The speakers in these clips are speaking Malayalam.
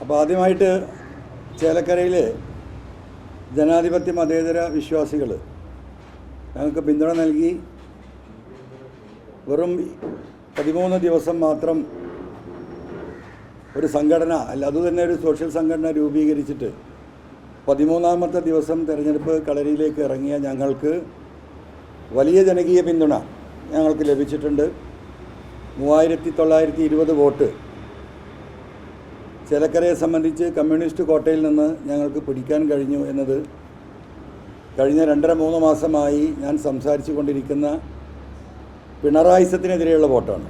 അപ്പോൾ ആദ്യമായിട്ട് ചേലക്കരയിലെ ജനാധിപത്യ മതേതര വിശ്വാസികൾ ഞങ്ങൾക്ക് പിന്തുണ നൽകി വെറും 13 ദിവസം മാത്രം ഒരു സംഘടന അതുതന്നെ ഒരു സോഷ്യൽ സംഘടന രൂപീകരിച്ചിട്ട് 13ാമത്തെ ദിവസം തെരഞ്ഞെടുപ്പ് കളരിയിലേക്ക് ഇറങ്ങിയ ഞങ്ങൾക്ക് വലിയ ജനകീയ പിന്തുണ ഞങ്ങൾക്ക് ലഭിച്ചിട്ടുണ്ട്. 3920 വോട്ട് ചേലക്കരയെ സംബന്ധിച്ച് കമ്മ്യൂണിസ്റ്റ് കോട്ടയിൽ നിന്ന് ഞങ്ങൾക്ക് പിടിക്കാൻ കഴിഞ്ഞു എന്നത് കഴിഞ്ഞ 2.5-3 മാസമായി ഞാൻ സംസാരിച്ചു കൊണ്ടിരിക്കുന്ന പിണറായിസത്തിനെതിരെയുള്ള വോട്ടാണ്.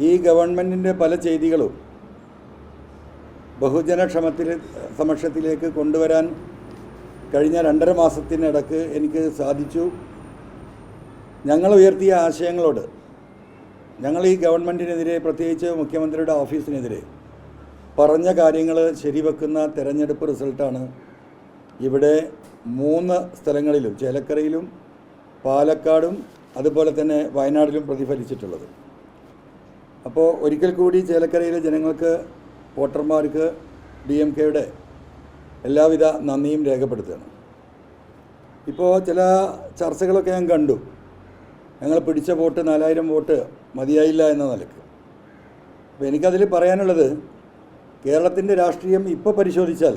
ഈ ഗവൺമെൻറ്റിൻ്റെ പല ചെയ്തികളും സമക്ഷത്തിലേക്ക് കൊണ്ടുവരാൻ കഴിഞ്ഞ 2.5 മാസത്തിനിടക്ക് എനിക്ക് സാധിച്ചു. ഞങ്ങൾ ഉയർത്തിയ ആശയങ്ങളോട് ഞങ്ങൾ ഈ ഗവൺമെൻറ്റിനെതിരെ, പ്രത്യേകിച്ച് മുഖ്യമന്ത്രിയുടെ ഓഫീസിനെതിരെ പറഞ്ഞ കാര്യങ്ങൾ ശരിവെക്കുന്ന തെരഞ്ഞെടുപ്പ് റിസൾട്ടാണ് ഇവിടെ 3 സ്ഥലങ്ങളിലും, ചേലക്കരയിലും പാലക്കാടും അതുപോലെ തന്നെ വയനാട്ടിലും പ്രതിഫലിച്ചിട്ടുള്ളത്. അപ്പോൾ ഒരിക്കൽ കൂടി ചേലക്കരയിലെ ജനങ്ങൾക്ക്, വോട്ടർമാർക്ക് DMK-യുടെ എല്ലാവിധ നന്ദിയും രേഖപ്പെടുത്തുകയാണ്. ഇപ്പോൾ ചില ചർച്ചകളൊക്കെ ഞാൻ കണ്ടു. ഞങ്ങൾ പിടിച്ച വോട്ട് 4000 വോട്ട് മതിയായില്ല എന്ന നിലക്ക്. അപ്പോൾ എനിക്കതിൽ പറയാനുള്ളത്, കേരളത്തിൻ്റെ രാഷ്ട്രീയം ഇപ്പോൾ പരിശോധിച്ചാൽ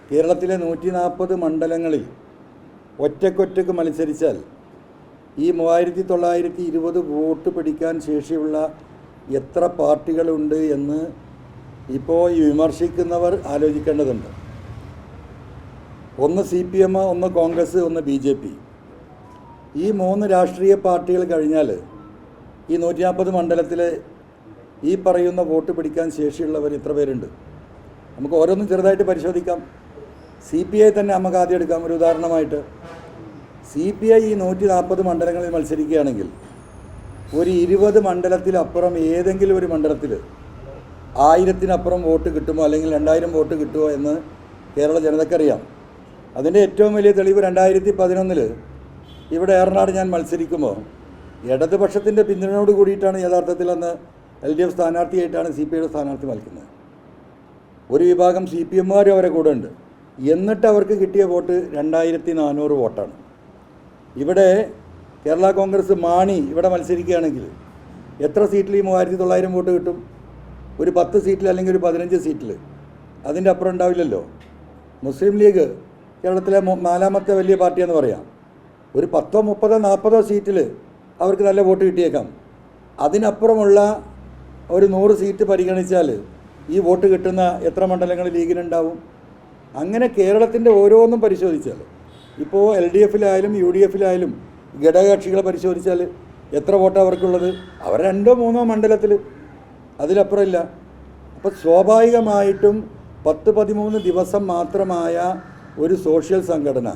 കേരളത്തിലെ 140 മണ്ഡലങ്ങളിൽ ഒറ്റയ്ക്കൊറ്റയ്ക്ക് മത്സരിച്ചാൽ ഈ 3920 വോട്ട് പിടിക്കാൻ ശേഷിയുള്ള എത്ര പാർട്ടികളുണ്ട് എന്ന് ഇപ്പോൾ ഈ വിമർശിക്കുന്നവർ ആലോചിക്കേണ്ടതുണ്ട്. ഒന്ന് CPM, ഒന്ന് കോൺഗ്രസ്, ഒന്ന് BJP. ഈ 3 രാഷ്ട്രീയ പാർട്ടികൾ കഴിഞ്ഞാൽ ഈ 140 മണ്ഡലത്തിൽ ഈ പറയുന്ന വോട്ട് പിടിക്കാൻ ശേഷിയുള്ളവർ എത്ര പേരുണ്ട്? നമുക്ക് ഓരോന്നും ചെറുതായിട്ട് പരിശോധിക്കാം. CPI തന്നെ നമുക്ക് ആദ്യം എടുക്കാം ഒരു ഉദാഹരണമായിട്ട്. CPI ഈ 140 മണ്ഡലങ്ങളിൽ മത്സരിക്കുകയാണെങ്കിൽ ഒരു 20 മണ്ഡലത്തിലപ്പുറം ഏതെങ്കിലും ഒരു മണ്ഡലത്തിൽ 1000-ത്തിനപ്പുറം വോട്ട് കിട്ടുമോ അല്ലെങ്കിൽ 2000 വോട്ട് കിട്ടുമോ എന്ന് കേരള ജനതയ്ക്കറിയാം. അതിൻ്റെ ഏറ്റവും വലിയ തെളിവ് 2011 ഇവിടെ ഏറനാട് ഞാൻ മത്സരിക്കുമ്പോൾ ഇടതുപക്ഷത്തിൻ്റെ പിന്തുണയോട് കൂടിയിട്ടാണ് യഥാർത്ഥത്തിൽ അന്ന് LDF സ്ഥാനാർത്ഥിയായിട്ടാണ് CPIയുടെ സ്ഥാനാർത്ഥി മത്സരിക്കുന്നത്. ഒരു വിഭാഗം CPMമാരും അവരെ കൂടെ ഉണ്ട്. എന്നിട്ട് അവർക്ക് കിട്ടിയ വോട്ട് 2400 വോട്ടാണ്. ഇവിടെ കേരള കോൺഗ്രസ് മാണി ഇവിടെ മത്സരിക്കുകയാണെങ്കിൽ എത്ര സീറ്റിൽ ഈ 3900 വോട്ട് കിട്ടും? ഒരു 10 സീറ്റിൽ അല്ലെങ്കിൽ ഒരു 15 സീറ്റിൽ, അതിൻ്റെ അപ്പുറം ഉണ്ടാവില്ലല്ലോ. മുസ്ലിം ലീഗ് കേരളത്തിലെ 4ാമത്തെ വലിയ പാർട്ടിയെന്ന് പറയാം. ഒരു 10, 30, 40 സീറ്റിൽ അവർക്ക് നല്ല വോട്ട് കിട്ടിയേക്കാം. അതിനപ്പുറമുള്ള ഒരു 100 സീറ്റ് പരിഗണിച്ചാൽ ഈ വോട്ട് കിട്ടുന്ന എത്ര മണ്ഡലങ്ങൾ ലീഗിനുണ്ടാവും? അങ്ങനെ കേരളത്തിൻ്റെ ഓരോന്നും പരിശോധിച്ചാൽ, ഇപ്പോൾ LDFിലായാലും UDFിലായാലും ഘടകകക്ഷികളെ പരിശോധിച്ചാൽ എത്ര വോട്ടാണ് അവർക്കുള്ളത്? അവർ 2-3 മണ്ഡലത്തിൽ, അതിലപ്പുറമില്ല. അപ്പോൾ സ്വാഭാവികമായിട്ടും 10-13 ദിവസം മാത്രമായ ഒരു സോഷ്യൽ സംഘടന,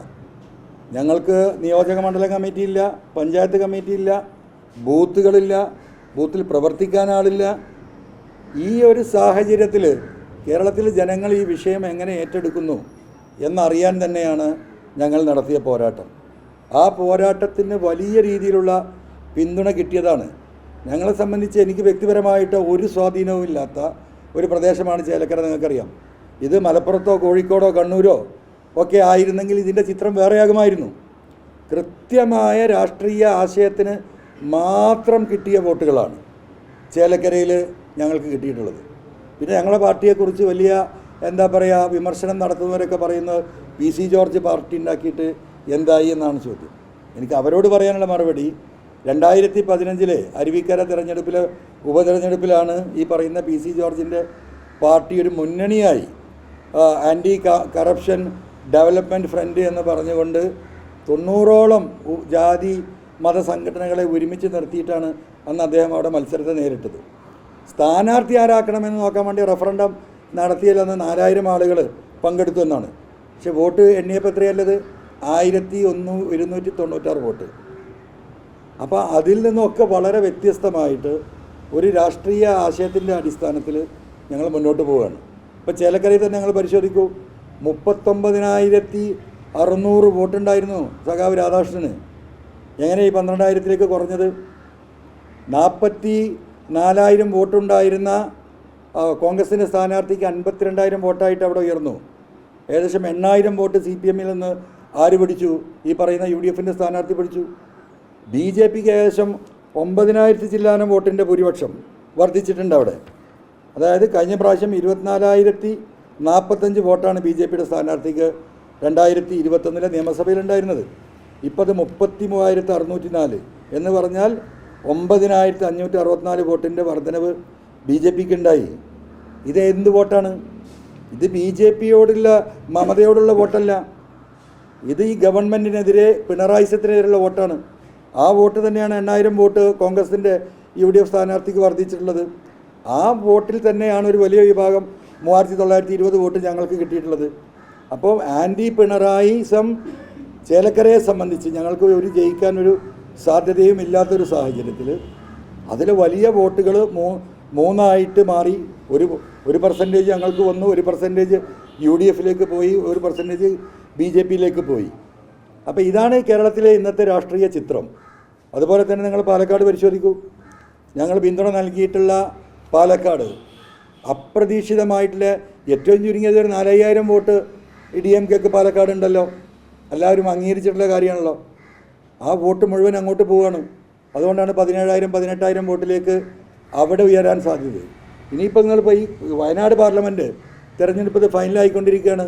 ഞങ്ങൾക്ക് നിയോജക മണ്ഡലം കമ്മിറ്റിയില്ല, പഞ്ചായത്ത് കമ്മിറ്റിയില്ല, ബൂത്തുകളില്ല, ബൂത്തിൽ പ്രവർത്തിക്കാൻ ആളില്ല. ഈ ഒരു സാഹചര്യത്തിൽ കേരളത്തിൽ ജനങ്ങൾ ഈ വിഷയം എങ്ങനെ ഏറ്റെടുക്കുന്നു എന്നറിയാൻ തന്നെയാണ് ഞങ്ങൾ നടത്തിയ പോരാട്ടം. ആ പോരാട്ടത്തിന് വലിയ രീതിയിലുള്ള പിന്തുണ കിട്ടിയതാണ്. ഞങ്ങളെ സംബന്ധിച്ച് എനിക്ക് വ്യക്തിപരമായിട്ട് ഒരു സ്വാധീനവും ഇല്ലാത്ത ഒരു പ്രദേശമാണ് ചേലക്കര. നിങ്ങൾക്കറിയാം, ഇത് മലപ്പുറത്തോ കോഴിക്കോടോ കണ്ണൂരോ ഒക്കെ ആയിരുന്നെങ്കിൽ ഇതിൻ്റെ ചിത്രം വേറെയാകുമായിരുന്നു. കൃത്യമായ രാഷ്ട്രീയ ആശയത്തിന് മാത്രം കിട്ടിയ വോട്ടുകളാണ് ചേലക്കരയിൽ ഞങ്ങൾക്ക് കിട്ടിയിട്ടുള്ളത്. പിന്നെ ഞങ്ങളുടെ പാർട്ടിയെക്കുറിച്ച് വലിയ വിമർശനം നടത്തുന്നവരൊക്കെ പറയുന്നത് PC ജോർജ് പാർട്ടി ഉണ്ടാക്കിയിട്ട് എന്തായി എന്നാണ് ചോദ്യം. എനിക്ക് അവരോട് പറയാനുള്ള മറുപടി, 2015 അരുവിക്കര ഉപതെരഞ്ഞെടുപ്പിലാണ് ഈ പറയുന്ന PC ജോർജിൻ്റെ പാർട്ടി ഒരു മുന്നണിയായി ആൻറ്റി കറപ്ഷൻ ഡെവലപ്മെൻറ്റ് ഫ്രണ്ട് എന്ന് പറഞ്ഞുകൊണ്ട് 90ഓളം ജാതി മത സംഘടനകളെ ഒരുമിച്ച് നിർത്തിയിട്ടാണ് അന്ന് അദ്ദേഹം അവിടെ മത്സരത്തെ നേരിട്ടത്. സ്ഥാനാർത്ഥി ആരാക്കണമെന്ന് നോക്കാൻ വേണ്ടി റഫറൻഡം നടത്തിയതിൽ അന്ന് 4000 ആളുകൾ പങ്കെടുത്തു എന്നാണ്. പക്ഷെ വോട്ട് എണ്ണിയപ്പോൾ എത്രയല്ലത്? 1296 വോട്ട്. അപ്പോൾ അതിൽ നിന്നൊക്കെ വളരെ വ്യത്യസ്തമായിട്ട് ഒരു രാഷ്ട്രീയ ആശയത്തിൻ്റെ അടിസ്ഥാനത്തിൽ ഞങ്ങൾ മുന്നോട്ട് പോവുകയാണ്. ഇപ്പോൾ ചേലക്കരയിൽ തന്നെ ഞങ്ങൾ പരിശോധിക്കൂ, 39,600 വോട്ടുണ്ടായിരുന്നു സഖാവ് രാധാകൃഷ്ണന്. എങ്ങനെ ഈ 12,000-ലേക്ക് കുറഞ്ഞത്? 44,000 വോട്ടുണ്ടായിരുന്ന കോൺഗ്രസിൻ്റെ സ്ഥാനാർത്ഥിക്ക് 52,000 വോട്ടായിട്ട് അവിടെ ഉയർന്നു. ഏകദേശം 8,000 വോട്ട് CPM നിന്ന് ആര് പിടിച്ചു? ഈ പറയുന്ന UDF-ൻ്റെ സ്ഥാനാർത്ഥി പിടിച്ചു. BJPക്ക് ഏകദേശം 9,000 ചില്ലാനം വോട്ടിൻ്റെ ഭൂരിപക്ഷം വർദ്ധിച്ചിട്ടുണ്ട് അവിടെ. അതായത് കഴിഞ്ഞ പ്രാവശ്യം 24,045 വോട്ടാണ് BJPയുടെ സ്ഥാനാർത്ഥിക്ക് 2021 നിയമസഭയിലുണ്ടായിരുന്നത്. ഇപ്പോൾ അത് 33,604 എന്ന് പറഞ്ഞാൽ 9,564 വോട്ടിൻ്റെ വർധനവ് BJPക്ക് ഉണ്ടായി. ഇത് എന്ത് വോട്ടാണ്? ഇത് BJPയോടുള്ള മമതയോടുള്ള വോട്ടല്ല, ഇത് ഈ ഗവൺമെൻറ്റിനെതിരെ പിണറായിസത്തിനെതിരെയുള്ള വോട്ടാണ്. ആ വോട്ട് തന്നെയാണ് 8,000 വോട്ട് കോൺഗ്രസിൻ്റെ UDF സ്ഥാനാർത്ഥിക്ക് വർദ്ധിച്ചിട്ടുള്ളത്. ആ വോട്ടിൽ തന്നെയാണ് ഒരു വലിയ വിഭാഗം 3,920 വോട്ട് ഞങ്ങൾക്ക് കിട്ടിയിട്ടുള്ളത്. അപ്പോൾ ആൻറ്റി പിണറായിസം ചേലക്കരയെ സംബന്ധിച്ച് ഞങ്ങൾക്ക് ഒരു ജയിക്കാനൊരു സാധ്യതയും ഇല്ലാത്തൊരു സാഹചര്യത്തിൽ അതിൽ വലിയ വോട്ടുകൾ മൂന്നായിട്ട് മാറി. ഒരു പെർസെൻറ്റേജ് ഞങ്ങൾക്ക് വന്നു, 1% UDF-ലേക്ക് പോയി, 1% BJP-യിലേക്ക് പോയി. അപ്പോൾ ഇതാണ് കേരളത്തിലെ ഇന്നത്തെ രാഷ്ട്രീയ ചിത്രം. അതുപോലെ തന്നെ നിങ്ങൾ പാലക്കാട് പരിശോധിക്കൂ. ഞങ്ങൾ പിന്തുണ നൽകിയിട്ടുള്ള പാലക്കാട് അപ്രതീക്ഷിതമായിട്ടുള്ള ഏറ്റവും ചുരുങ്ങിയത് ഒരു 4,000 വോട്ട് DMK-ക്ക് പാലക്കാട് ഉണ്ടല്ലോ. എല്ലാവരും അംഗീകരിച്ചിട്ടുള്ള കാര്യമാണല്ലോ. ആ വോട്ട് മുഴുവൻ അങ്ങോട്ട് പോവുകയാണ്. അതുകൊണ്ടാണ് 17,000 18,000 വോട്ടിലേക്ക് അവിടെ ഉയരാൻ സാധ്യത. ഇനിയിപ്പോൾ നിങ്ങളിപ്പോൾ ഈ വയനാട് പാർലമെൻറ്റ് തിരഞ്ഞെടുപ്പ് ഫൈനലായിക്കൊണ്ടിരിക്കുകയാണ്.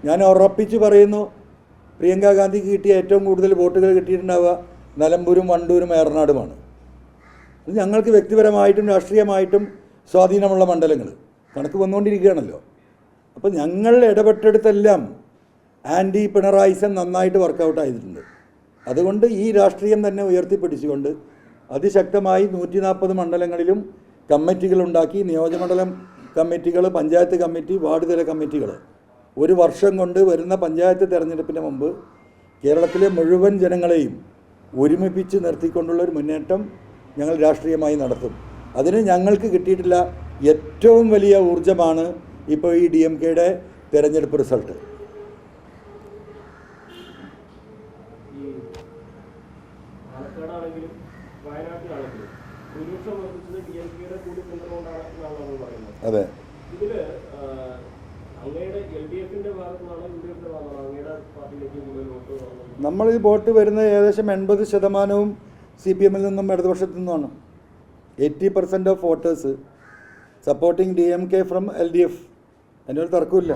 ഞാൻ ഉറപ്പിച്ച് പറയുന്നു, പ്രിയങ്ക ഗാന്ധിക്ക് കിട്ടിയ ഏറ്റവും കൂടുതൽ വോട്ടുകൾ കിട്ടിയിട്ടുണ്ടാവുക നിലമ്പൂരും വണ്ടൂരും ഏറനാടുമാണ്. അത് ഞങ്ങൾക്ക് വ്യക്തിപരമായിട്ടും രാഷ്ട്രീയമായിട്ടും സ്വാധീനമുള്ള മണ്ഡലങ്ങൾ കണക്ക് വന്നുകൊണ്ടിരിക്കുകയാണല്ലോ. അപ്പോൾ ഞങ്ങൾ ഇടപെട്ടെടുത്തെല്ലാം ആൻറ്റി പിണറായിസം നന്നായിട്ട് വർക്കൗട്ട് ആയിട്ടുണ്ട്. അതുകൊണ്ട് ഈ രാഷ്ട്രീയം തന്നെ ഉയർത്തിപ്പിടിച്ചുകൊണ്ട് അതിശക്തമായി 140 മണ്ഡലങ്ങളിലും കമ്മിറ്റികളുണ്ടാക്കി, നിയോജകമണ്ഡലം കമ്മിറ്റികൾ, പഞ്ചായത്ത് കമ്മിറ്റി, വാർഡ് തല കമ്മിറ്റികൾ, ഒരു വർഷം കൊണ്ട് വരുന്ന പഞ്ചായത്ത് തെരഞ്ഞെടുപ്പിന് മുമ്പ് കേരളത്തിലെ മുഴുവൻ ജനങ്ങളെയും ഒരുമിപ്പിച്ച് നിർത്തിക്കൊണ്ടുള്ളൊരു മുന്നേറ്റം ഞങ്ങൾ രാഷ്ട്രീയമായി നടത്തും. അതിന് ഞങ്ങൾക്ക് കിട്ടിയിട്ടുള്ള ഏറ്റവും വലിയ ഊർജ്ജമാണ് ഇപ്പോൾ ഈ DMK-യുടെ തെരഞ്ഞെടുപ്പ് റിസൾട്ട്. അതെ, നമ്മൾ ഈ വോട്ട് വരുന്നത് ഏകദേശം 80% CPM-ൽ നിന്നും ഇടതുപക്ഷത്തു നിന്നുമാണ്. 80% of voters supporting DMK from LDF. അതിനൊരു തർക്കമില്ല.